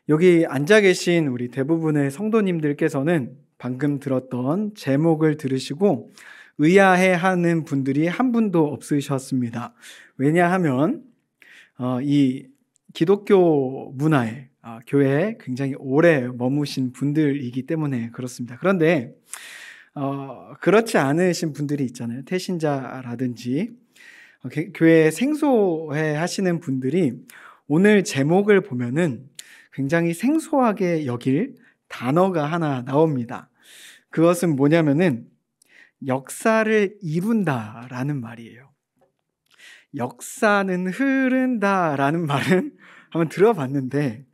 여기 앉아 계신 우리 대부분의 성도님들께서는 방금 들었던 제목을 들으시고 의아해하는 분들이 한 분도 없으셨습니다. 왜냐하면 이 기독교 문화에 교회에 굉장히 오래 머무신 분들이기 때문에 그렇습니다. 그런데 그렇지 않으신 분들이 있잖아요. 태신자라든지 교회에 생소해 하시는 분들이 오늘 제목을 보면은 굉장히 생소하게 여길 단어가 하나 나옵니다. 그것은 뭐냐면은 역사를 이룬다라는 말이에요. 역사는 흐른다라는 말은 한번 들어봤는데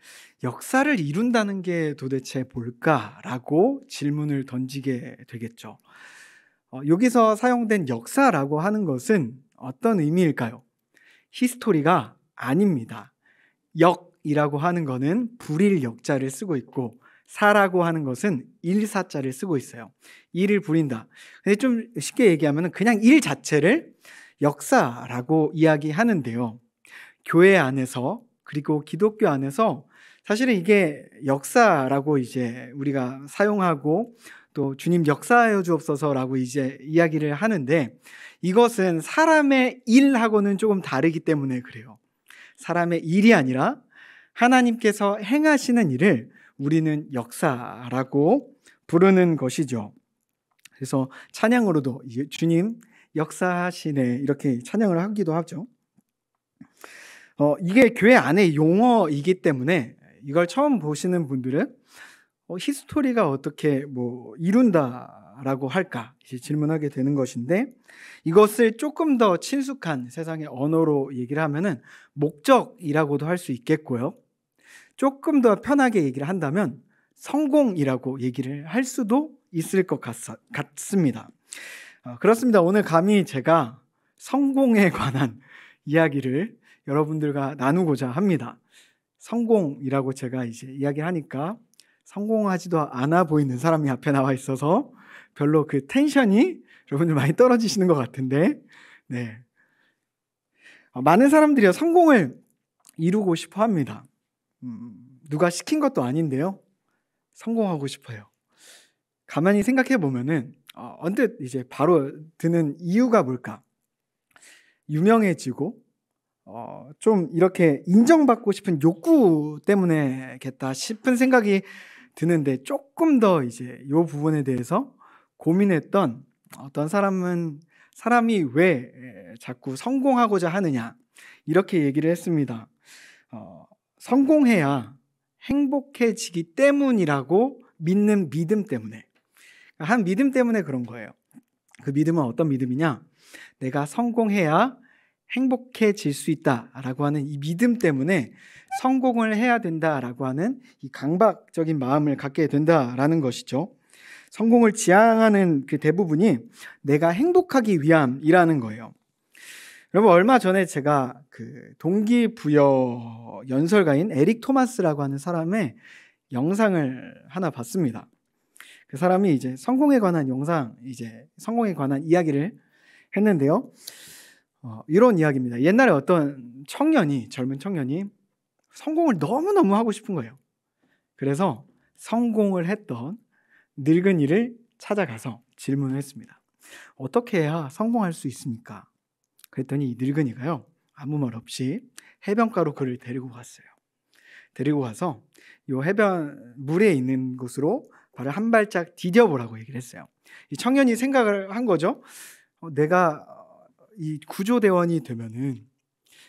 역사를 이룬다는 게 도대체 뭘까라고 질문을 던지게 되겠죠. 여기서 사용된 역사라고 하는 것은 어떤 의미일까요? 히스토리가 아닙니다. 역이라고 하는 거는 불일 역자를 쓰고 있고 사라고 하는 것은 일사자를 쓰고 있어요. 일을 부린다. 근데 좀 쉽게 얘기하면 그냥 일 자체를 역사라고 이야기하는데요. 교회 안에서 그리고 기독교 안에서 사실은 이게 역사라고 이제 우리가 사용하고 또 주님 역사하여 주옵소서라고 이제 이야기를 하는데 이것은 사람의 일하고는 조금 다르기 때문에 그래요. 사람의 일이 아니라 하나님께서 행하시는 일을 우리는 역사라고 부르는 것이죠. 그래서 찬양으로도 주님 역사하시네 이렇게 찬양을 하기도 하죠. 이게 교회 안의 용어이기 때문에 이걸 처음 보시는 분들은 히스토리가 어떻게 이룬다라고 할까 이제 질문하게 되는 것인데 이것을 조금 더 친숙한 세상의 언어로 얘기를 하면은 목적이라고도 할 수 있겠고요. 조금 더 편하게 얘기를 한다면 성공이라고 얘기를 할 수도 있을 것 같습니다. 그렇습니다. 오늘 감히 제가 성공에 관한 이야기를 여러분들과 나누고자 합니다. 성공이라고 제가 이제 이야기하니까 성공하지도 않아 보이는 사람이 앞에 나와 있어서 별로 그 텐션이 여러분들 많이 떨어지시는 것 같은데, 네. 많은 사람들이 성공을 이루고 싶어 합니다. 누가 시킨 것도 아닌데요. 성공하고 싶어요. 가만히 생각해 보면은 언뜻 이제 바로 드는 이유가 뭘까? 유명해지고 좀 이렇게 인정받고 싶은 욕구 때문에겠다 싶은 생각이 드는데 조금 더 이제 이 부분에 대해서 고민했던 어떤 사람이 왜 자꾸 성공하고자 하느냐 이렇게 얘기를 했습니다. 성공해야 행복해지기 때문이라고 믿는 믿음 때문에 한 믿음 때문에 그런 거예요. 그 믿음은 어떤 믿음이냐? 내가 성공해야 행복해질 수 있다라고 하는 이 믿음 때문에 성공을 해야 된다라고 하는 이 강박적인 마음을 갖게 된다라는 것이죠. 성공을 지향하는 그 대부분이 내가 행복하기 위함이라는 거예요. 여러분 얼마 전에 제가 그 동기부여 연설가인 에릭 토마스라고 하는 사람의 영상을 하나 봤습니다. 그 사람이 이제 성공에 관한 성공에 관한 이야기를 했는데요. 이런 이야기입니다. 옛날에 어떤 젊은 청년이 성공을 너무너무 하고 싶은 거예요. 그래서 성공을 했던 늙은이를 찾아가서 질문을 했습니다. 어떻게 해야 성공할 수 있습니까? 그랬더니 이 늙은이가요. 아무 말 없이 해변가로 그를 데리고 갔어요. 데리고 가서 이 해변 물에 있는 곳으로 발을 한 발짝 디뎌보라고 얘기를 했어요. 이 청년이 생각을 한 거죠. 내가 이 구조대원이 되면은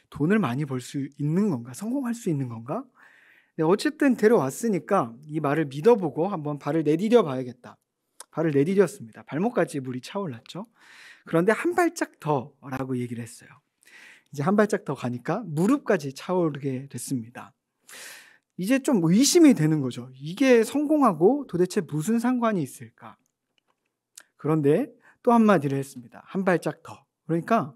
돈을 많이 벌 수 있는 건가? 성공할 수 있는 건가? 네, 어쨌든 데려왔으니까 이 말을 믿어보고 한번 발을 내디뎌 봐야겠다. 발을 내디뎠습니다. 발목까지 물이 차올랐죠. 그런데 한 발짝 더라고 얘기를 했어요. 이제 한 발짝 더 가니까 무릎까지 차오르게 됐습니다. 이제 좀 의심이 되는 거죠. 이게 성공하고 도대체 무슨 상관이 있을까? 그런데 또 한마디를 했습니다. 한 발짝 더. 그러니까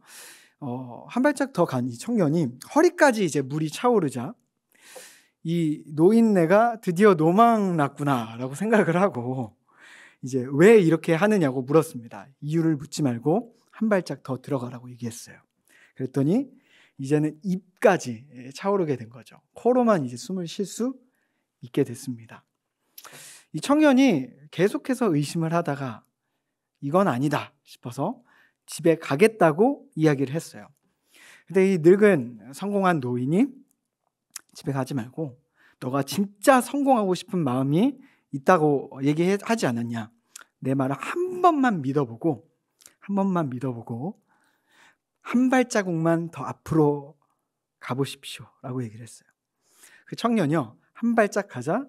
한 발짝 더 간 이 청년이 허리까지 이제 물이 차오르자 이 노인네가 드디어 노망 났구나라고 생각을 하고 이제 왜 이렇게 하느냐고 물었습니다. 이유를 묻지 말고 한 발짝 더 들어가라고 얘기했어요. 그랬더니 이제는 입까지 차오르게 된 거죠. 코로만 이제 숨을 쉴 수 있게 됐습니다. 이 청년이 계속해서 의심을 하다가 이건 아니다 싶어서 집에 가겠다고 이야기를 했어요. 근데 이 늙은 성공한 노인이 집에 가지 말고 너가 진짜 성공하고 싶은 마음이 있다고 얘기하지 않았냐. 내 말을 한 번만 믿어보고 한 발자국만 더 앞으로 가보십시오 라고 얘기를 했어요. 그 청년이요, 한 발짝 가자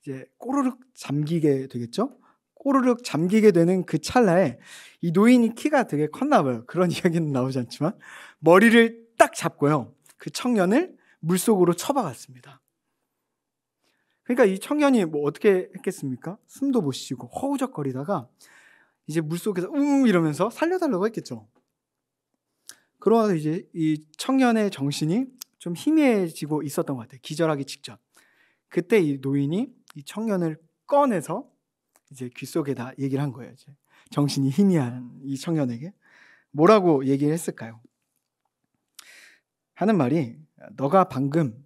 이제 꼬르륵 잠기게 되겠죠. 꼬르륵 잠기게 되는 그 찰나에 이 노인이 키가 되게 컸나 봐요. 그런 이야기는 나오지 않지만 머리를 딱 잡고요, 그 청년을 물속으로 쳐박았습니다. 그러니까 이 청년이 뭐 어떻게 했겠습니까? 숨도 못 쉬고 허우적거리다가 이제 물속에서 이러면서 살려달라고 했겠죠. 그러면서 이제 이 청년의 정신이 좀 희미해지고 있었던 것 같아요. 기절하기 직전. 그때 이 노인이 이 청년을 꺼내서 이제 귀 속에다 얘기를 한 거예요. 이제 정신이 희미한 이 청년에게 뭐라고 얘기를 했을까요? 하는 말이, 너가 방금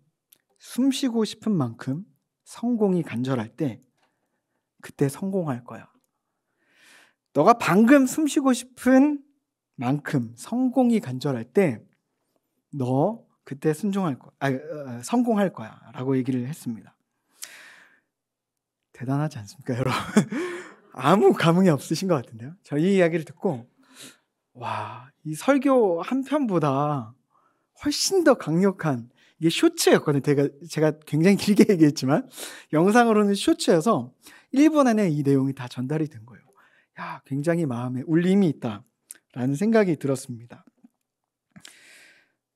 숨 쉬고 싶은 만큼 성공이 간절할 때 그때 성공할 거야. 너가 방금 숨 쉬고 싶은 만큼 성공이 간절할 때 너 그때 성공할 거야 라고 얘기를 했습니다. 대단하지 않습니까, 여러분? 아무 감흥이 없으신 것 같은데요. 저 이 이야기를 듣고 와, 이 설교 한 편보다 훨씬 더 강력한, 이게 쇼츠였거든요. 제가 굉장히 길게 얘기했지만 영상으로는 쇼츠여서 1분 안에 이 내용이 다 전달이 된 거예요. 야, 굉장히 마음에 울림이 있다라는 생각이 들었습니다.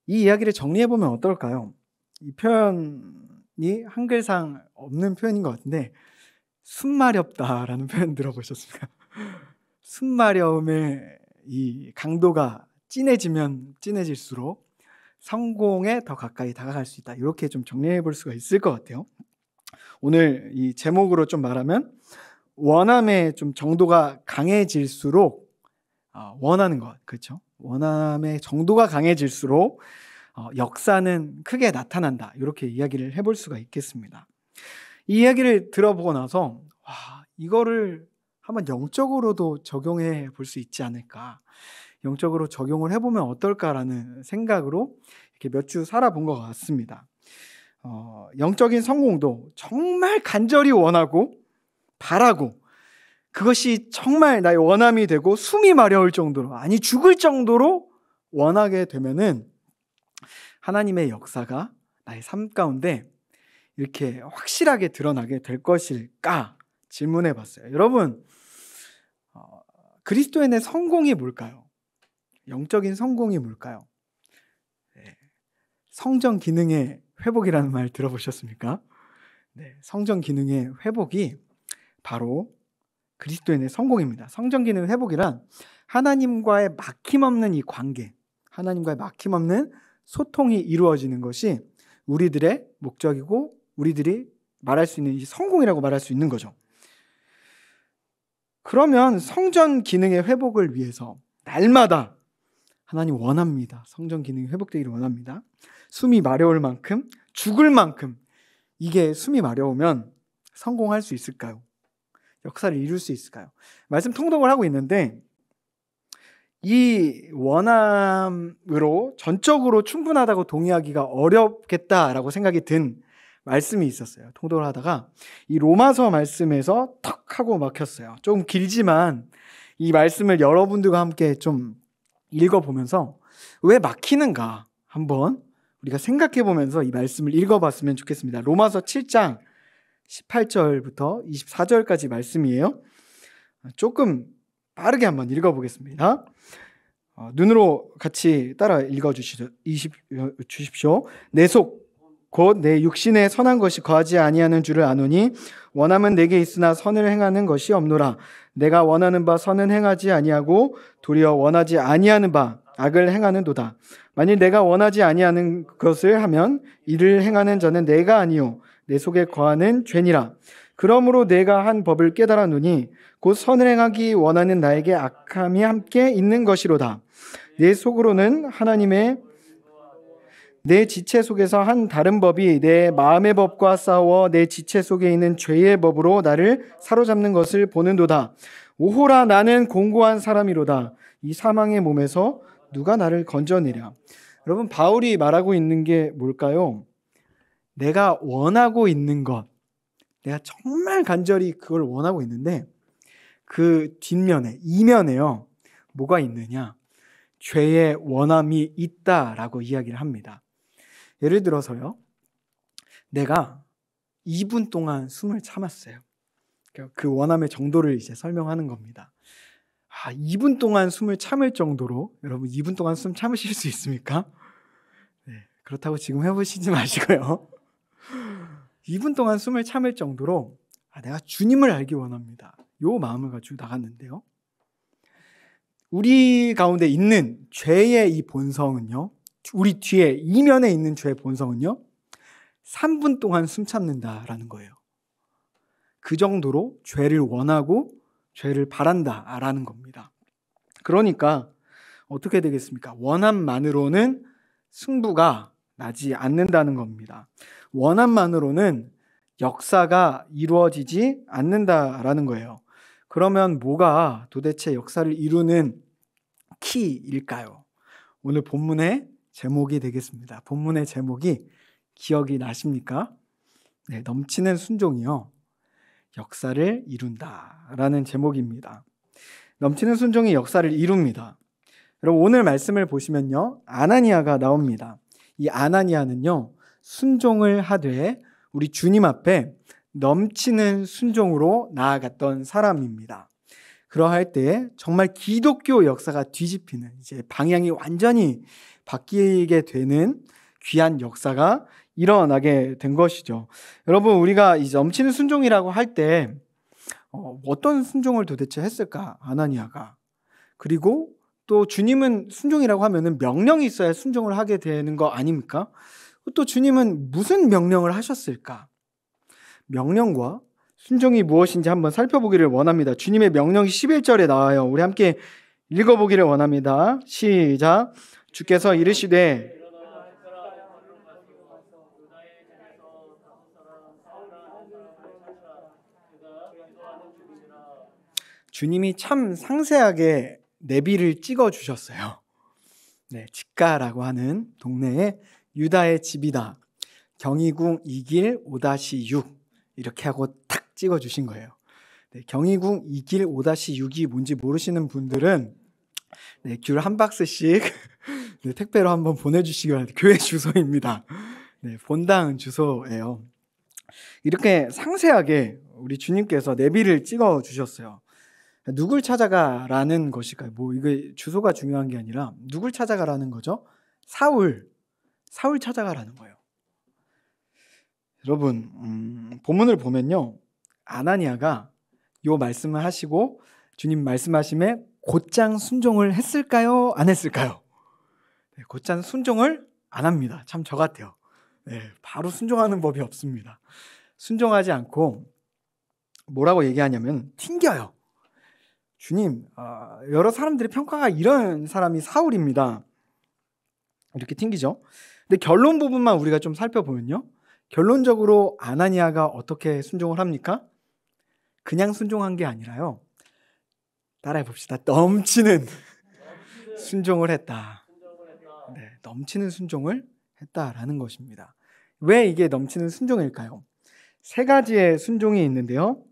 이 이야기를 정리해보면 어떨까요? 이 표현이 한글상 없는 표현인 것 같은데, 숨마렵다라는 표현 들어보셨습니까? 숨마려움의 이 강도가 진해지면 진해질수록 성공에 더 가까이 다가갈 수 있다. 이렇게 좀 정리해 볼 수가 있을 것 같아요. 오늘 이 제목으로 좀 말하면, 원함의 좀 정도가 강해질수록 원하는 것, 그렇죠? 원함의 정도가 강해질수록 역사는 크게 나타난다. 이렇게 이야기를 해볼 수가 있겠습니다. 이 이야기를 들어보고 나서 이거를 한번 영적으로도 적용해 볼 수 있지 않을까, 영적으로 적용을 해보면 어떨까라는 생각으로 이렇게 몇 주 살아본 것 같습니다. 영적인 성공도 정말 간절히 원하고 바라고 그것이 정말 나의 원함이 되고 숨이 마려울 정도로, 아니 죽을 정도로 원하게 되면은 하나님의 역사가 나의 삶 가운데 이렇게 확실하게 드러나게 될 것일까 질문해 봤어요. 여러분, 그리스도인의 성공이 뭘까요? 영적인 성공이 뭘까요? 네, 성전 기능의 회복이라는 말 들어보셨습니까? 네, 성전 기능의 회복이 바로 그리스도인의 성공입니다. 성전 기능 회복이란 하나님과의 막힘없는 이 관계, 하나님과의 막힘없는 소통이 이루어지는 것이 우리들의 목적이고 우리들이 말할 수 있는 이 성공이라고 말할 수 있는 거죠. 그러면 성전 기능의 회복을 위해서 날마다 하나님 원합니다. 성전 기능이 회복되기를 원합니다. 숨이 마려울 만큼, 죽을 만큼 이게 숨이 마려우면 성공할 수 있을까요? 역사를 이룰 수 있을까요? 말씀 통독을 하고 있는데 이 원함으로 전적으로 충분하다고 동의하기가 어렵겠다라고 생각이 든 말씀이 있었어요. 통독을 하다가 이 로마서 말씀에서 턱 하고 막혔어요. 조금 길지만 이 말씀을 여러분들과 함께 좀 읽어보면서 왜 막히는가 한번 우리가 생각해보면서 이 말씀을 읽어봤으면 좋겠습니다. 로마서 7장 18절부터 24절까지 말씀이에요. 조금 빠르게 한번 읽어보겠습니다. 눈으로 같이 따라 읽어주십시오. 내 속 곧 내 육신에 선한 것이 거하지 아니하는 줄을 아노니 원함은 내게 있으나 선을 행하는 것이 없노라. 내가 원하는 바 선은 행하지 아니하고 도리어 원하지 아니하는 바 악을 행하는도다. 만일 내가 원하지 아니하는 것을 하면 이를 행하는 자는 내가 아니요 내 속에 거하는 죄니라. 그러므로 내가 한 법을 깨달았노니 곧 선을 행하기 원하는 나에게 악함이 함께 있는 것이로다. 내 속으로는 내 지체 속에서 한 다른 법이 내 마음의 법과 싸워 내 지체 속에 있는 죄의 법으로 나를 사로잡는 것을 보는도다. 오호라, 나는 공고한 사람이로다. 이 사망의 몸에서 누가 나를 건져내랴. 여러분, 바울이 말하고 있는 게 뭘까요? 내가 원하고 있는 것, 내가 정말 간절히 그걸 원하고 있는데 그 뒷면에, 이면에요, 뭐가 있느냐? 죄의 원함이 있다라고 이야기를 합니다. 예를 들어서요, 내가 2분 동안 숨을 참았어요. 그 원함의 정도를 이제 설명하는 겁니다. 2분 동안 숨을 참을 정도로, 여러분 2분 동안 숨 참으실 수 있습니까? 네, 그렇다고 지금 해보시지 마시고요. 2분 동안 숨을 참을 정도로 내가 주님을 알기 원합니다. 요 마음을 가지고 나갔는데요. 우리 가운데 있는 죄의 이 본성은요, 우리 뒤에 이면에 있는 죄의 본성은요, 3분 동안 숨 참는다라는 거예요. 그 정도로 죄를 원하고 죄를 바란다라는 겁니다. 그러니까 어떻게 되겠습니까? 원함만으로는 승부가 나지 않는다는 겁니다. 원함만으로는 역사가 이루어지지 않는다라는 거예요. 그러면 뭐가 도대체 역사를 이루는 키일까요? 오늘 본문의 제목이 되겠습니다. 본문의 제목이 기억이 나십니까? 네, 넘치는 순종이요, 역사를 이룬다라는 제목입니다. 넘치는 순종이 역사를 이룹니다. 여러분, 오늘 말씀을 보시면요, 아나니아가 나옵니다. 이 아나니아는요, 순종을 하되 우리 주님 앞에 넘치는 순종으로 나아갔던 사람입니다. 그러할 때 정말 기독교 역사가 뒤집히는, 이제 방향이 완전히 바뀌게 되는 귀한 역사가 일어나게 된 것이죠. 여러분, 우리가 이제 넘치는 순종이라고 할 때 어떤 순종을 도대체 했을까, 아나니아가? 그리고 또 주님은 순종이라고 하면은 명령이 있어야 순종을 하게 되는 거 아닙니까? 또 주님은 무슨 명령을 하셨을까? 명령과 순종이 무엇인지 한번 살펴보기를 원합니다. 주님의 명령이 11절에 나와요. 우리 함께 읽어보기를 원합니다. 시작. 주께서 이르시되 주님이 참 상세하게 내비를 찍어주셨어요. 네, 직가라고 하는 동네에 유다의 집이다. 경희궁 2길 5-6 이렇게 하고 탁 찍어주신 거예요. 네, 경희궁 2길 5-6이 뭔지 모르시는 분들은 네, 귤 한 박스씩 네, 택배로 한번 보내주시기 바랍니다. 교회 주소입니다. 네, 본당 주소예요. 이렇게 상세하게 우리 주님께서 내비를 찍어주셨어요. 누굴 찾아가라는 것일까요? 이게 주소가 중요한 게 아니라 누굴 찾아가라는 거죠? 사울 찾아가라는 거예요. 여러분, 본문을 보면요, 아나니아가 요 말씀을 하시고 주님 말씀하심에 곧장 순종을 했을까요? 안 했을까요? 네, 곧장 순종을 안 합니다. 참 저 같아요. 네, 바로 순종하는 법이 없습니다. 순종하지 않고 뭐라고 얘기하냐면 튕겨요. 주님, 여러 사람들의 평가가 이런 사람이 사울입니다. 이렇게 튕기죠. 근데 결론 부분만 우리가 좀 살펴보면요, 결론적으로 아나니아가 어떻게 순종을 합니까? 그냥 순종한 게 아니라요, 따라해 봅시다. 넘치는 순종을 했다. 네, 넘치는 순종을 했다라는 것입니다. 왜 이게 넘치는 순종일까요? 세 가지의 순종이 있는데요.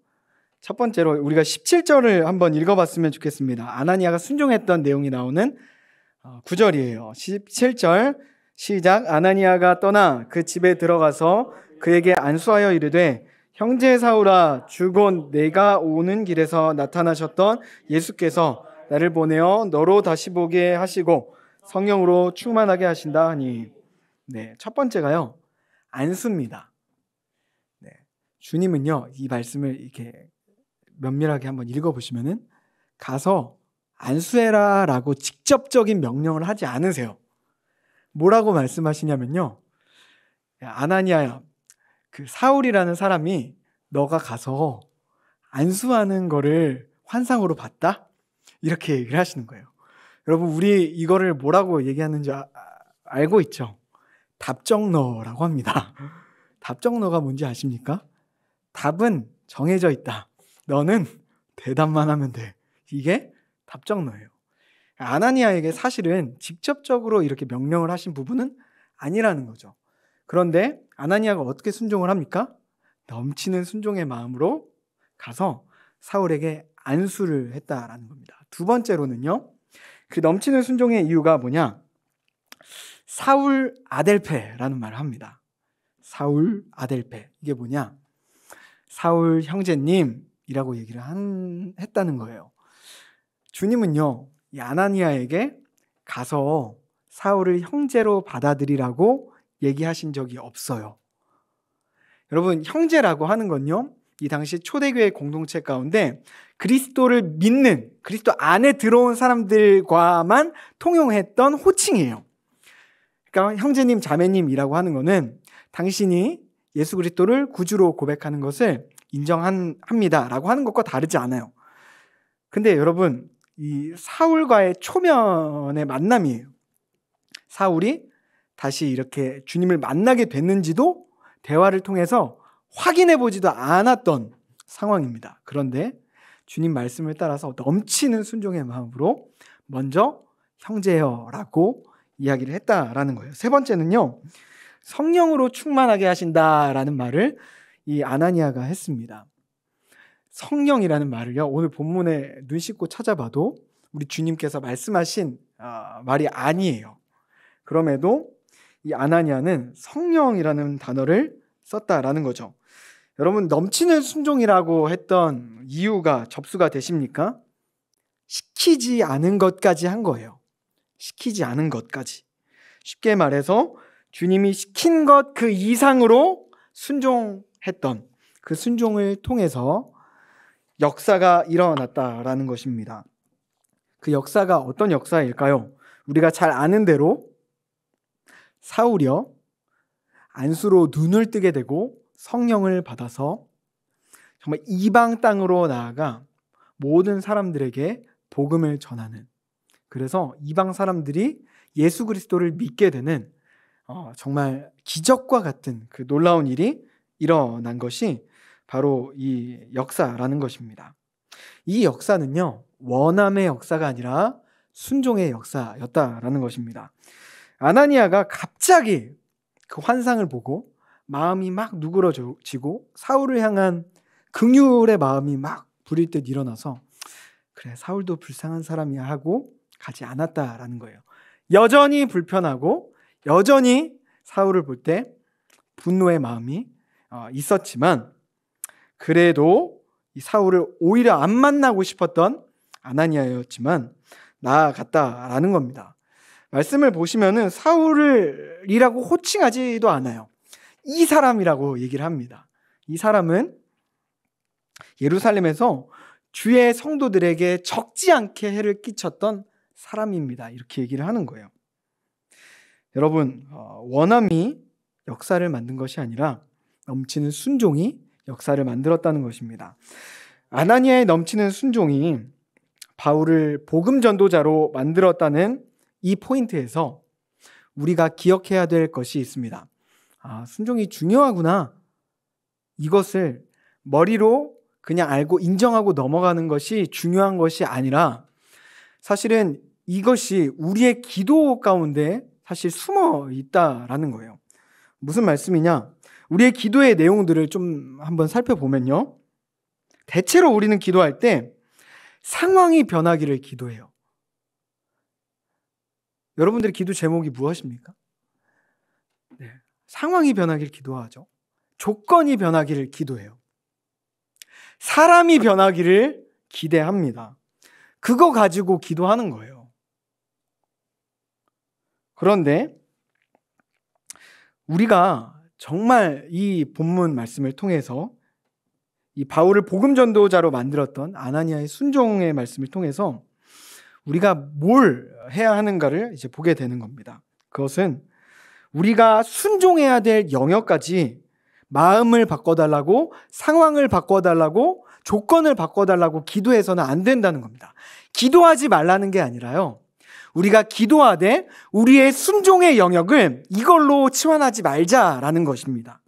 첫 번째로 우리가 17절을 한번 읽어봤으면 좋겠습니다. 아나니아가 순종했던 내용이 나오는 9절이에요. 17절 시작. 아나니아가 떠나 그 집에 들어가서 그에게 안수하여 이르되 형제 사울아, 주곧 내가 오는 길에서 나타나셨던 예수께서 나를 보내어 너로 다시 보게 하시고 성령으로 충만하게 하신다 하니. 네, 첫 번째가요, 안수입니다. 네, 주님은요, 이 말씀을 이렇게 면밀하게 한번 읽어보시면은 가서 안수해라 라고 직접적인 명령을 하지 않으세요. 뭐라고 말씀하시냐면요, 야, 아나니아야, 그 사울이라는 사람이 너가 가서 안수하는 거를 환상으로 봤다? 이렇게 얘기를 하시는 거예요. 여러분, 우리 이거를 뭐라고 얘기하는지 알고 있죠? 답정너라고 합니다. 답정너가 뭔지 아십니까? 답은 정해져 있다. 너는 대답만 하면 돼. 이게 답정너예요. 아나니아에게 사실은 직접적으로 이렇게 명령을 하신 부분은 아니라는 거죠. 그런데 아나니아가 어떻게 순종을 합니까? 넘치는 순종의 마음으로 가서 사울에게 안수를 했다라는 겁니다. 두 번째로는요, 그 넘치는 순종의 이유가 뭐냐? 사울 아델페라는 말을 합니다. 사울 아델페. 이게 뭐냐? 사울 형제님이라고 얘기를 했다는 거예요. 주님은요, 이 아나니아에게 가서 사울을 형제로 받아들이라고 얘기하신 적이 없어요. 여러분, 형제라고 하는 건요, 이 당시 초대교회 공동체 가운데 그리스도를 믿는, 그리스도 안에 들어온 사람들과만 통용했던 호칭이에요. 그러니까 형제님, 자매님이라고 하는 거는 당신이 예수 그리스도를 구주로 고백하는 것을 인정합니다라고 하는 것과 다르지 않아요. 근데 여러분, 이 사울과의 초면의 만남이에요. 사울이 다시 이렇게 주님을 만나게 됐는지도 대화를 통해서 확인해 보지도 않았던 상황입니다. 그런데 주님 말씀을 따라서 넘치는 순종의 마음으로 먼저 형제여라고 이야기를 했다라는 거예요. 세 번째는요, 성령으로 충만하게 하신다라는 말을 이 아나니아가 했습니다. 성령이라는 말을요, 오늘 본문에 눈 씻고 찾아봐도 우리 주님께서 말씀하신 말이 아니에요. 그럼에도 이 아나니아는 성령이라는 단어를 썼다라는 거죠. 여러분, 넘치는 순종이라고 했던 이유가 접수가 되십니까? 시키지 않은 것까지 한 거예요. 시키지 않은 것까지. 쉽게 말해서 주님이 시킨 것 그 이상으로 순종했던 그 순종을 통해서 역사가 일어났다라는 것입니다. 그 역사가 어떤 역사일까요? 우리가 잘 아는 대로 사울이요, 안수로 눈을 뜨게 되고 성령을 받아서 정말 이방 땅으로 나아가 모든 사람들에게 복음을 전하는, 그래서 이방 사람들이 예수 그리스도를 믿게 되는 정말 기적과 같은 그 놀라운 일이 일어난 것이 바로 이 역사라는 것입니다. 이 역사는요, 원함의 역사가 아니라 순종의 역사였다라는 것입니다. 아나니아가 갑자기 그 환상을 보고 마음이 막 누그러지고 사울을 향한 긍휼의 마음이 막 부릴 듯 일어나서 그래, 사울도 불쌍한 사람이야 하고 가지 않았다라는 거예요. 여전히 불편하고 여전히 사울을 볼 때 분노의 마음이 있었지만, 그래도 이 사울을 오히려 안 만나고 싶었던 아나니아였지만 나아갔다라는 겁니다. 말씀을 보시면은 사울이라고 호칭하지도 않아요. 이 사람이라고 얘기를 합니다. 이 사람은 예루살렘에서 주의 성도들에게 적지 않게 해를 끼쳤던 사람입니다. 이렇게 얘기를 하는 거예요. 여러분, 원함이 역사를 만든 것이 아니라 넘치는 순종이 역사를 만들었다는 것입니다. 아나니아의 넘치는 순종이 바울을 복음 전도자로 만들었다는 이 포인트에서 우리가 기억해야 될 것이 있습니다. 순종이 중요하구나. 이것을 머리로 그냥 알고 인정하고 넘어가는 것이 중요한 것이 아니라, 사실은 이것이 우리의 기도 가운데 사실 숨어 있다라는 거예요. 무슨 말씀이냐? 우리의 기도의 내용들을 좀 한번 살펴보면요, 대체로 우리는 기도할 때 상황이 변하기를 기도해요. 여러분들의 기도 제목이 무엇입니까? 네, 상황이 변하기를 기도하죠. 조건이 변하기를 기도해요. 사람이 변하기를 기대합니다. 그거 가지고 기도하는 거예요. 그런데 우리가 정말 이 본문 말씀을 통해서 이 바울을 복음 전도자로 만들었던 아나니아의 순종의 말씀을 통해서 우리가 뭘 해야 하는가를 이제 보게 되는 겁니다. 그것은 우리가 순종해야 될 영역까지 마음을 바꿔달라고, 상황을 바꿔달라고, 조건을 바꿔달라고 기도해서는 안 된다는 겁니다. 기도하지 말라는 게 아니라요, 우리가 기도하되 우리의 순종의 영역을 이걸로 치환하지 말자라는 것입니다.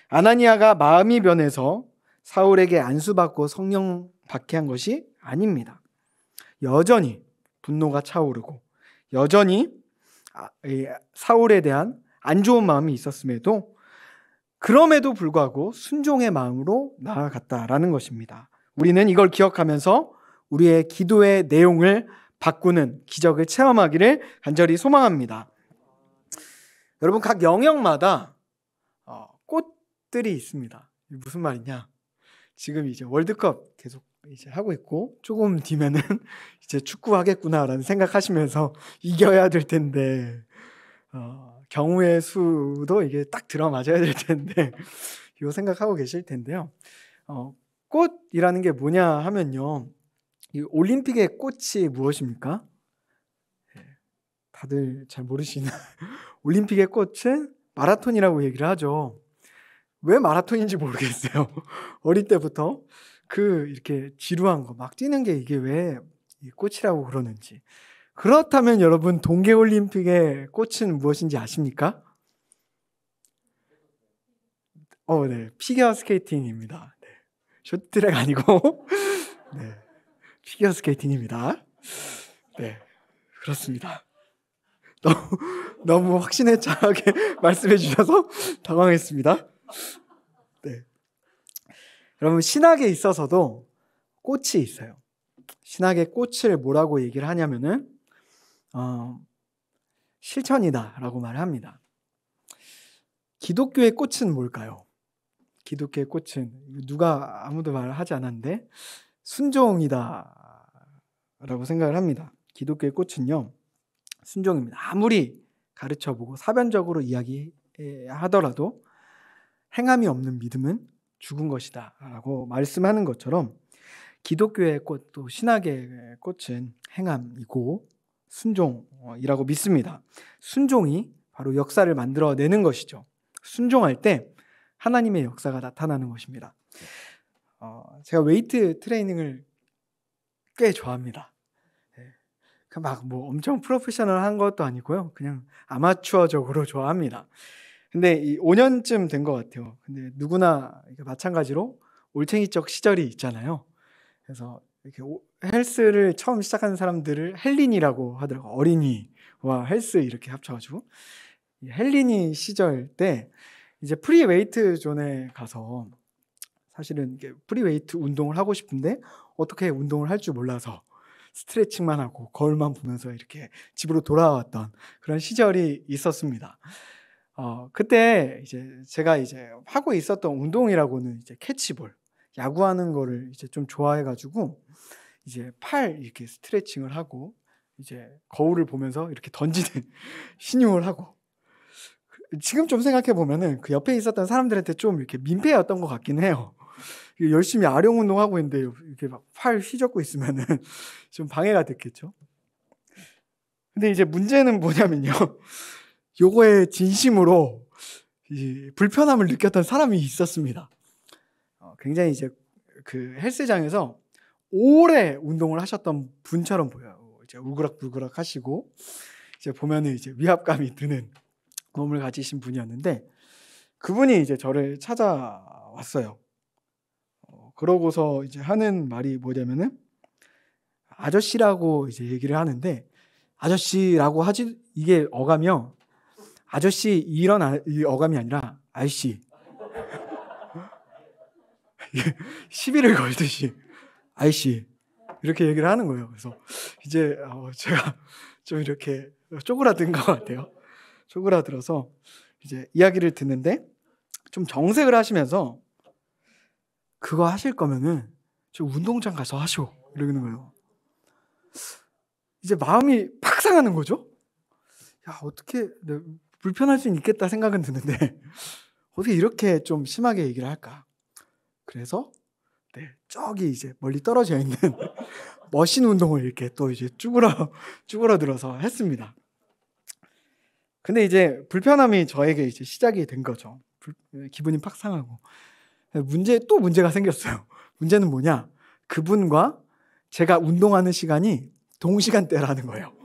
아나니아가 마음이 변해서 사울에게 안수받고 성령 받게 한 것이 아닙니다. 여전히 분노가 차오르고 여전히 사울에 대한 안 좋은 마음이 있었음에도 그럼에도 불구하고 순종의 마음으로 나아갔다라는 것입니다. 우리는 이걸 기억하면서 우리의 기도의 내용을 바꾸는 기적을 체험하기를 간절히 소망합니다. 여러분, 각 영역마다 꽃들이 있습니다. 무슨 말이냐? 지금 이제 월드컵 계속 이제 하고 있고 조금 뒤면은 이제 축구 하겠구나라는 생각하시면서 이겨야 될 텐데 경우의 수도 이게 딱 들어맞아야 될 텐데 이 생각하고 계실 텐데요. 꽃이라는 게 뭐냐 하면요, 이 올림픽의 꽃이 무엇입니까? 다들 잘 모르시나? 올림픽의 꽃은 마라톤이라고 얘기를 하죠. 왜 마라톤인지 모르겠어요. 어릴 때부터 이렇게 지루한 거 막 뛰는 게 이게 왜 꽃이라고 그러는지. 그렇다면 여러분, 동계올림픽의 꽃은 무엇인지 아십니까? 네, 피겨 스케이팅입니다. 네, 쇼트트랙 아니고 네, 피겨 스케이팅입니다. 네, 그렇습니다. 너무 확신에 차게 말씀해 주셔서 당황했습니다. 네. 여러분, 신학에 있어서도 꽃이 있어요. 신학의 꽃을 뭐라고 얘기를 하냐면은 실천이다라고 말을 합니다. 기독교의 꽃은 뭘까요? 기독교의 꽃은 누가 아무도 말을 하지 않았는데 순종이다라고 생각을 합니다. 기독교의 꽃은요, 순종입니다. 아무리 가르쳐보고 사변적으로 이야기하더라도 행함이 없는 믿음은 죽은 것이다 라고 말씀하는 것처럼 기독교의 꽃, 또 신학의 꽃은 행함이고 순종이라고 믿습니다. 순종이 바로 역사를 만들어내는 것이죠. 순종할 때 하나님의 역사가 나타나는 것입니다. 제가 웨이트 트레이닝을 꽤 좋아합니다. 막 뭐 엄청 프로페셔널한 것도 아니고요. 그냥 아마추어적으로 좋아합니다. 근데 5년쯤 된 것 같아요. 근데 누구나 마찬가지로 올챙이적 시절이 있잖아요. 그래서 이렇게 헬스를 처음 시작하는 사람들을 헬린이라고 하더라고요. 어린이와 헬스 이렇게 합쳐가지고. 헬린이 시절 때 이제 프리웨이트 존에 가서 사실은 이게 프리웨이트 운동을 하고 싶은데 어떻게 운동을 할 줄 몰라서 스트레칭만 하고 거울만 보면서 이렇게 집으로 돌아왔던 그런 시절이 있었습니다. 그때 이제 제가 이제 하고 있었던 운동이라고는 이제 캐치볼, 야구하는 거를 이제 좀 좋아해가지고 이제 팔 이렇게 스트레칭을 하고 이제 거울을 보면서 이렇게 던지는 신용을 하고, 지금 좀 생각해 보면은 그 옆에 있었던 사람들한테 좀 이렇게 민폐였던 것 같긴 해요. 열심히 아령 운동하고 있는데 이렇게 막 팔 휘젓고 있으면은 좀 방해가 됐겠죠. 근데 이제 문제는 뭐냐면요, 요거에 진심으로 불편함을 느꼈던 사람이 있었습니다. 굉장히 이제 그 헬스장에서 오래 운동을 하셨던 분처럼 보여요. 이제 울그락불그락 하시고 이제 보면은 이제 위압감이 드는 몸을 가지신 분이었는데, 그분이 이제 저를 찾아왔어요. 그러고서 이제 하는 말이 뭐냐면은 아저씨라고 이제 얘기를 하는데, 아저씨라고 하지, 이게 어감이요, 아저씨 이런 이 어감이 아니라 아이씨, 시비를 걸듯이 아이씨 이렇게 얘기를 하는 거예요. 그래서 이제 제가 좀 이렇게 쪼그라든 것 같아요. 쪼그라들어서 이제 이야기를 듣는데 좀 정색을 하시면서 그거 하실 거면은 저 운동장 가서 하쇼 이러는 거예요. 이제 마음이 팍 상하는 거죠. 야, 어떻게 불편할 수 있겠다 생각은 드는데 어떻게 이렇게 좀 심하게 얘기를 할까? 그래서 저기 이제 멀리 떨어져 있는 머신 운동을 이렇게 또 이제 쭈그러들어서 했습니다. 근데 이제 불편함이 저에게 이제 시작이 된 거죠. 기분이 팍 상하고. 문제가 생겼어요. 문제는 뭐냐? 그분과 제가 운동하는 시간이 동시간대라는 거예요.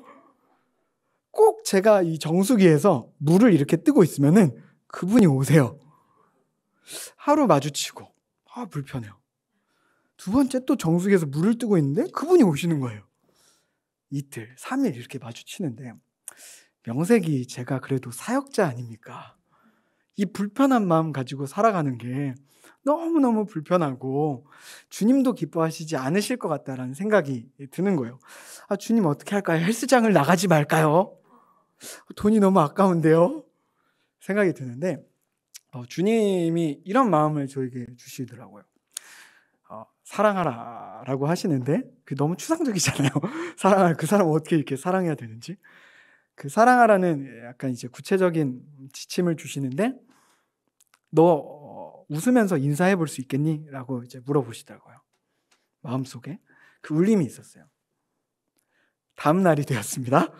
꼭 제가 이 정수기에서 물을 이렇게 뜨고 있으면은 그분이 오세요. 하루 마주치고 불편해요. 두 번째 또 정수기에서 물을 뜨고 있는데 그분이 오시는 거예요. 이틀, 3일 이렇게 마주치는데 명색이 제가 그래도 사역자 아닙니까? 이 불편한 마음 가지고 살아가는 게 너무너무 불편하고 주님도 기뻐하시지 않으실 것 같다라는 생각이 드는 거예요. 주님 어떻게 할까요? 헬스장을 나가지 말까요? 돈이 너무 아까운데요? 생각이 드는데 주님이 이런 마음을 저에게 주시더라고요. 사랑하라 라고 하시는데 너무 추상적이잖아요. 사랑하라, 그 사람 어떻게 이렇게 사랑해야 되는지. 그 사랑하라는 약간 이제 구체적인 지침을 주시는데 너 웃으면서 인사해 볼 수 있겠니? 라고 이제 물어보시더라고요. 마음속에 그 울림이 있었어요. 다음 날이 되었습니다.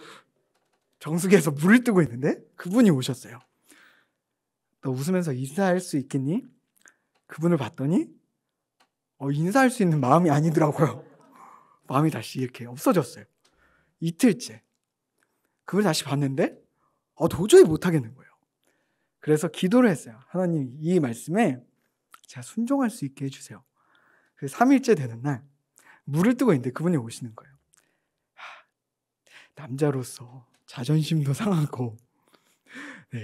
정수기에서 물을 뜨고 있는데 그분이 오셨어요. 너 웃으면서 인사할 수 있겠니? 그분을 봤더니 인사할 수 있는 마음이 아니더라고요. 마음이 다시 이렇게 없어졌어요. 이틀째 그걸 다시 봤는데 도저히 못하겠는 거예요. 그래서 기도를 했어요. 하나님, 이 말씀에 제가 순종할 수 있게 해주세요. 그래서 3일째 되는 날 물을 뜨고 있는데 그분이 오시는 거예요. 남자로서 자존심도 상하고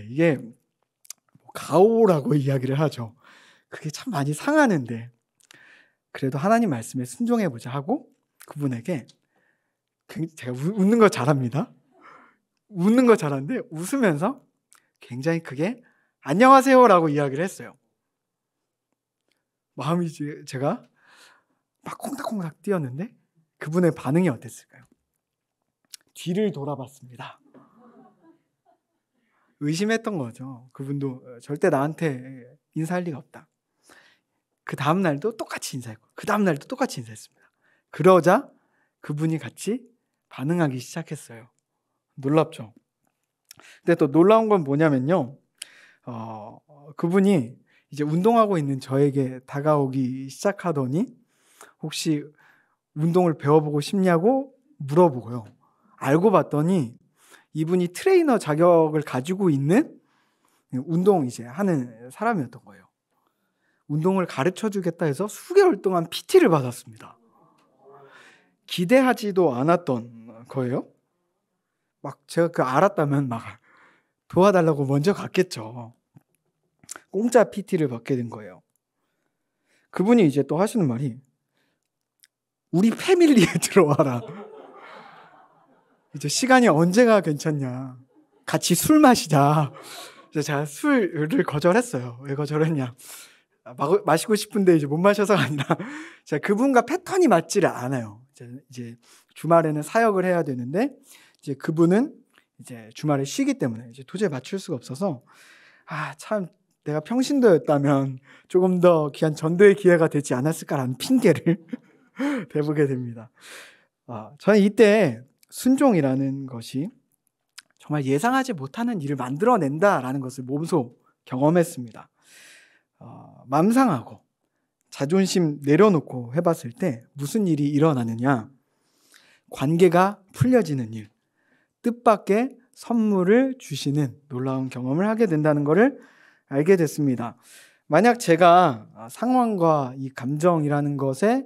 이게 가오라고 이야기를 하죠. 그게 참 많이 상하는데 그래도 하나님 말씀에 순종해보자 하고 그분에게 제가 웃는 거 잘합니다. 웃는 거 잘하는데 웃으면서 굉장히 크게 안녕하세요라고 이야기를 했어요. 마음이 제가 막 콩닥콩닥 뛰었는데 그분의 반응이 어땠을까요? 뒤를 돌아봤습니다. 의심했던 거죠. 그분도 절대 나한테 인사할 리가 없다. 그 다음 날도 똑같이 인사했고 그 다음 날도 똑같이 인사했습니다. 그러자 그분이 같이 반응하기 시작했어요. 놀랍죠? 근데 또 놀라운 건 뭐냐면요. 그분이 이제 운동하고 있는 저에게 다가오기 시작하더니 혹시 운동을 배워보고 싶냐고 물어보고요. 알고 봤더니 이분이 트레이너 자격을 가지고 있는 운동 이제 하는 사람이었던 거예요. 운동을 가르쳐 주겠다 해서 수개월 동안 PT를 받았습니다. 기대하지도 않았던 거예요. 막 제가 알았다면 막 도와달라고 먼저 갔겠죠. 공짜 PT를 받게 된 거예요. 그분이 이제 또 하시는 말이 우리 패밀리에 들어와라. 이제 시간이 언제가 괜찮냐. 같이 술 마시자. 제가 술을 거절했어요. 왜 거절했냐. 마시고 싶은데 이제 못 마셔서가 아니라 제가 그분과 패턴이 맞지를 않아요. 이제 주말에는 사역을 해야 되는데 이제 그분은 이제 주말에 쉬기 때문에 이제 도저히 맞출 수가 없어서 참 내가 평신도였다면 조금 더 귀한 전도의 기회가 되지 않았을까라는 핑계를 대보게 됩니다. 저는 이때 순종이라는 것이 정말 예상하지 못하는 일을 만들어낸다라는 것을 몸소 경험했습니다. 마음 상하고 자존심 내려놓고 해봤을 때 무슨 일이 일어나느냐. 관계가 풀려지는 일, 뜻밖의 선물을 주시는 놀라운 경험을 하게 된다는 것을 알게 됐습니다. 만약 제가 상황과 이 감정이라는 것에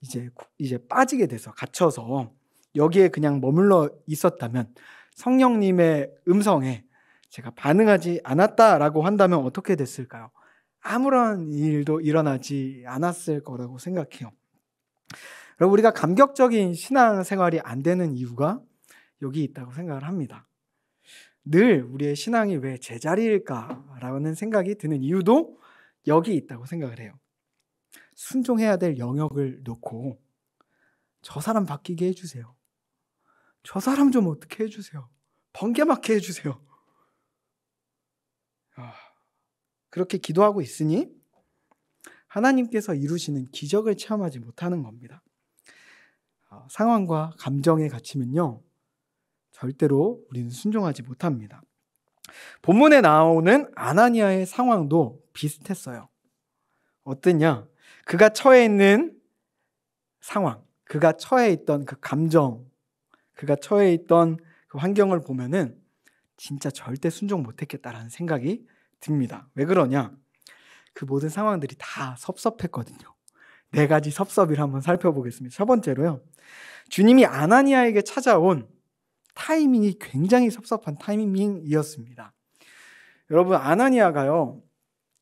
이제 빠지게 돼서 갇혀서 여기에 그냥 머물러 있었다면 성령님의 음성에 제가 반응하지 않았다라고 한다면 어떻게 됐을까요? 아무런 일도 일어나지 않았을 거라고 생각해요. 그리고 우리가 감격적인 신앙생활이 안 되는 이유가 여기 있다고 생각을 합니다. 늘 우리의 신앙이 왜 제자리일까라는 생각이 드는 이유도 여기 있다고 생각을 해요. 순종해야 될 영역을 놓고 저 사람 바뀌게 해주세요. 저 사람 좀 어떻게 해주세요. 번개 맞게 해주세요. 그렇게 기도하고 있으니 하나님께서 이루시는 기적을 체험하지 못하는 겁니다. 상황과 감정에 갇히면요 절대로 우리는 순종하지 못합니다. 본문에 나오는 아나니아의 상황도 비슷했어요. 어떠냐? 그가 처해 있는 상황, 그가 처해 있던 그 감정, 그가 처해 있던 그 환경을 보면은 진짜 절대 순종 못했겠다라는 생각이 듭니다. 왜 그러냐? 그 모든 상황들이 다 섭섭했거든요. 4가지 섭섭을 한번 살펴보겠습니다. 첫 번째로요. 주님이 아나니아에게 찾아온 타이밍이 굉장히 섭섭한 타이밍이었습니다. 여러분, 아나니아가요,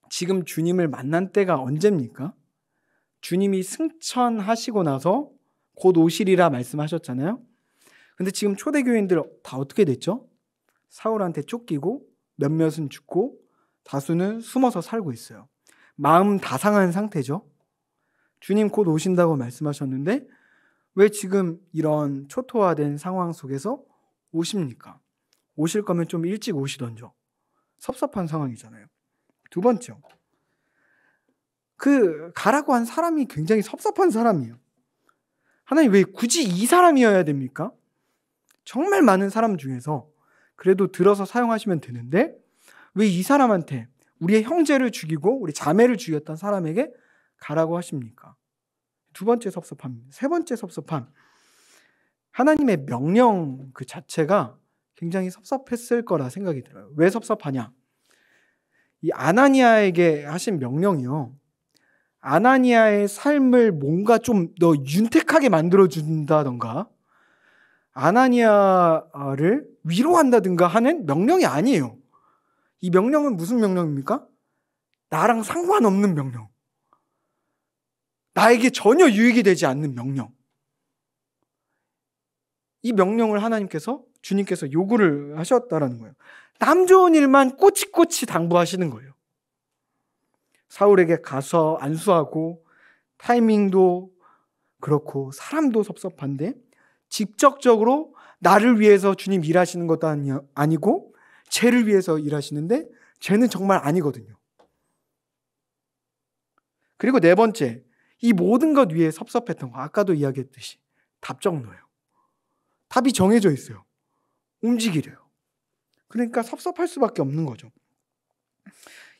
지금 주님을 만난 때가 언제입니까? 주님이 승천하시고 나서 곧 오시리라 말씀하셨잖아요. 근데 지금 초대교인들 다 어떻게 됐죠? 사울한테 쫓기고 몇몇은 죽고 다수는 숨어서 살고 있어요. 마음 다 상한 상태죠. 주님 곧 오신다고 말씀하셨는데 왜 지금 이런 초토화된 상황 속에서 오십니까? 오실 거면 좀 일찍 오시던죠. 섭섭한 상황이잖아요. 두 번째, 그 가라고 한 사람이 굉장히 섭섭한 사람이에요. 하나님 왜 굳이 이 사람이어야 됩니까? 정말 많은 사람 중에서 그래도 들어서 사용하시면 되는데 왜 이 사람한테 우리의 형제를 죽이고 우리 자매를 죽였던 사람에게 가라고 하십니까? 두 번째 섭섭함입니다. 세 번째 섭섭함, 하나님의 명령 그 자체가 굉장히 섭섭했을 거라 생각이 들어요. 왜 섭섭하냐? 이 아나니아에게 하신 명령이요, 아나니아의 삶을 뭔가 좀 더 윤택하게 만들어준다던가 아나니아를 위로한다든가 하는 명령이 아니에요. 이 명령은 무슨 명령입니까? 나랑 상관없는 명령. 나에게 전혀 유익이 되지 않는 명령. 이 명령을 주님께서 요구를 하셨다라는 거예요. 남 좋은 일만 꼬치꼬치 당부하시는 거예요. 사울에게 가서 안수하고 타이밍도 그렇고 사람도 섭섭한데 직접적으로 나를 위해서 주님 일하시는 것도 아니고 쟤를 위해서 일하시는데 쟤는 정말 아니거든요. 그리고 네 번째, 이 모든 것 위에 섭섭했던 거, 아까도 이야기했듯이 답정너예요. 답이 정해져 있어요. 움직이래요. 그러니까 섭섭할 수밖에 없는 거죠.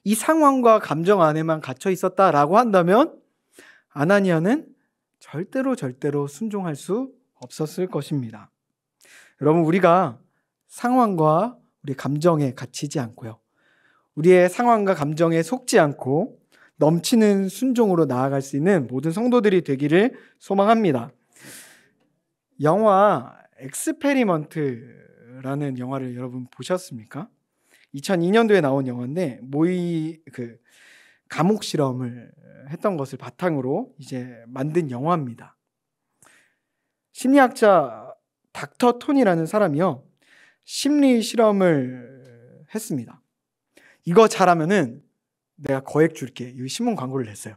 이 상황과 감정 안에만 갇혀 있었다라고 한다면 아나니아는 절대로 순종할 수 없었을 것입니다. 여러분, 우리가 상황과 우리 감정에 갇히지 않고요, 우리의 상황과 감정에 속지 않고 넘치는 순종으로 나아갈 수 있는 모든 성도들이 되기를 소망합니다. 영화 엑스페리먼트라는 영화를 여러분 보셨습니까? 2002년도에 나온 영화인데 감옥 실험을 했던 것을 바탕으로 이제 만든 영화입니다. 심리학자 닥터 톤이라는 사람이요, 심리 실험을 했습니다. 이거 잘하면은 내가 거액 줄게, 이 신문 광고를 냈어요.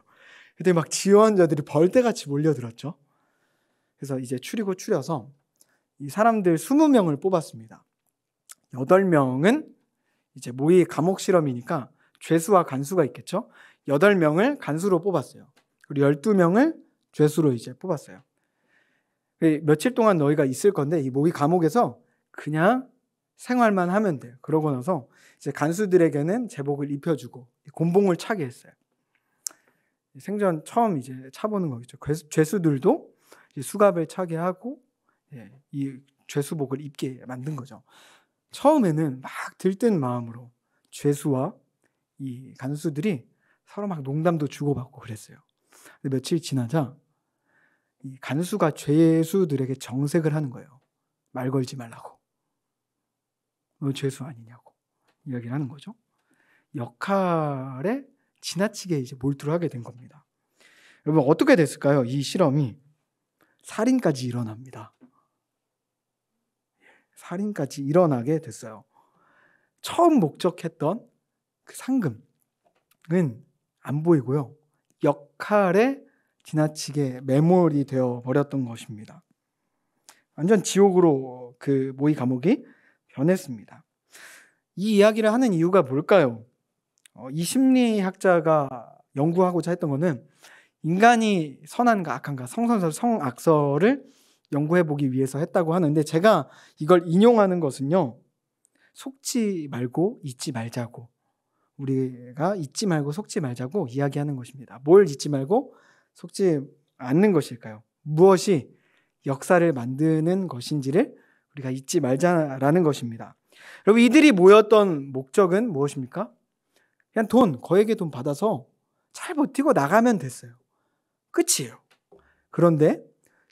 그때 막 지원자들이 벌떼같이 몰려들었죠. 그래서 이제 추려서 이 사람들 20명을 뽑았습니다. 8명은 이제 모의 감옥 실험이니까 죄수와 간수가 있겠죠. 8명을 간수로 뽑았어요. 그리고 12명을 죄수로 이제 뽑았어요. 며칠 동안 너희가 있을 건데 이 모의 감옥에서 그냥 생활만 하면 돼요. 그러고 나서 이제 간수들에게는 제복을 입혀주고 곤봉을 차게 했어요. 생전 처음 이제 차보는 거겠죠. 죄수들도 이제 수갑을 차게 하고 이 죄수복을 입게 만든 거죠. 처음에는 막 들뜬 마음으로 죄수와 이 간수들이 서로 막 농담도 주고받고 그랬어요. 근데 며칠 지나자 이 간수가 죄수들에게 정색을 하는 거예요. 말 걸지 말라고. 너 죄수 아니냐고 이야기를 하는 거죠. 역할에 지나치게 이제 몰두를 하게 된 겁니다. 여러분, 어떻게 됐을까요? 이 실험이 살인까지 일어납니다. 살인까지 일어나게 됐어요. 처음 목적했던 그 상금은 안 보이고요, 역할에 지나치게 매몰이 되어 버렸던 것입니다. 완전 지옥으로 그 모의 감옥이 변했습니다. 이 이야기를 하는 이유가 뭘까요? 이 심리학자가 연구하고자 했던 것은 인간이 선한가 악한가, 성선설, 성악설을 연구해보기 위해서 했다고 하는데, 제가 이걸 인용하는 것은요, 속지 말고 잊지 말자고, 우리가 잊지 말고 속지 말자고 이야기하는 것입니다. 뭘 잊지 말고 속지 않는 것일까요? 무엇이 역사를 만드는 것인지를 우리가 잊지 말자라는 것입니다. 여러분, 이들이 모였던 목적은 무엇입니까? 그냥 거액의 돈 받아서 잘 버티고 나가면 됐어요. 끝이에요. 그런데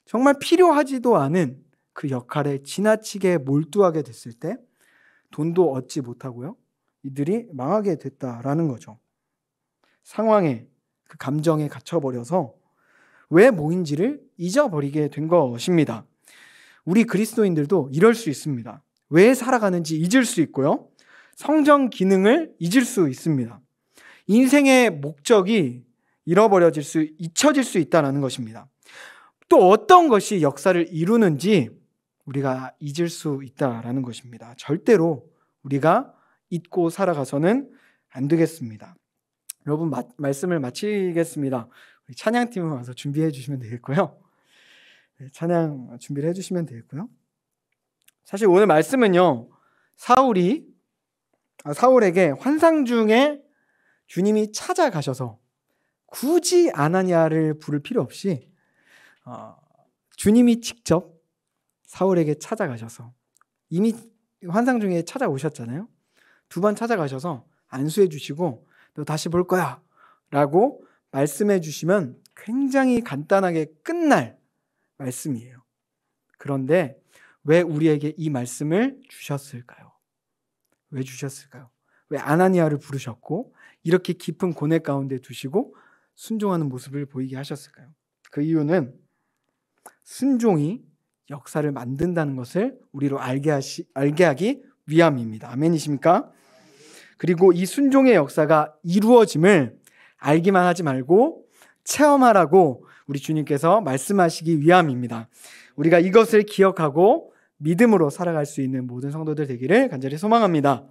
정말 필요하지도 않은 그 역할에 지나치게 몰두하게 됐을 때 돈도 얻지 못하고요, 이들이 망하게 됐다라는 거죠. 상황에, 그 감정에 갇혀버려서 왜 모인지를 잊어버리게 된 것입니다. 우리 그리스도인들도 이럴 수 있습니다. 왜 살아가는지 잊을 수 있고요, 성전 기능을 잊을 수 있습니다. 인생의 목적이 잊혀질 수 있다는 것입니다. 또 어떤 것이 역사를 이루는지 우리가 잊을 수 있다라는 것입니다. 절대로 우리가 잊고 살아가서는 안 되겠습니다. 여러분, 말씀을 마치겠습니다. 우리 찬양팀을 와서 준비해 주시면 되겠고요. 찬양 준비를 해주시면 되겠고요. 사실 오늘 말씀은요, 사울에게 환상 중에 주님이 찾아가셔서 굳이 아나니아를 부를 필요 없이 주님이 직접 사울에게 찾아가셔서, 이미 환상 중에 찾아오셨잖아요. 2번 찾아가셔서 안수해 주시고 너 다시 볼 거야 라고 말씀해 주시면 굉장히 간단하게 끝날 말씀이에요. 그런데 왜 우리에게 이 말씀을 주셨을까요? 왜 주셨을까요? 왜 아나니아를 부르셨고 이렇게 깊은 고뇌 가운데 두시고 순종하는 모습을 보이게 하셨을까요? 그 이유는 순종이 역사를 만든다는 것을 우리로 알게 하기 위함입니다. 아멘이십니까? 그리고 이 순종의 역사가 이루어짐을 알기만 하지 말고 체험하라고 우리 주님께서 말씀하시기 위함입니다. 우리가 이것을 기억하고 믿음으로 살아갈 수 있는 모든 성도들 되기를 간절히 소망합니다.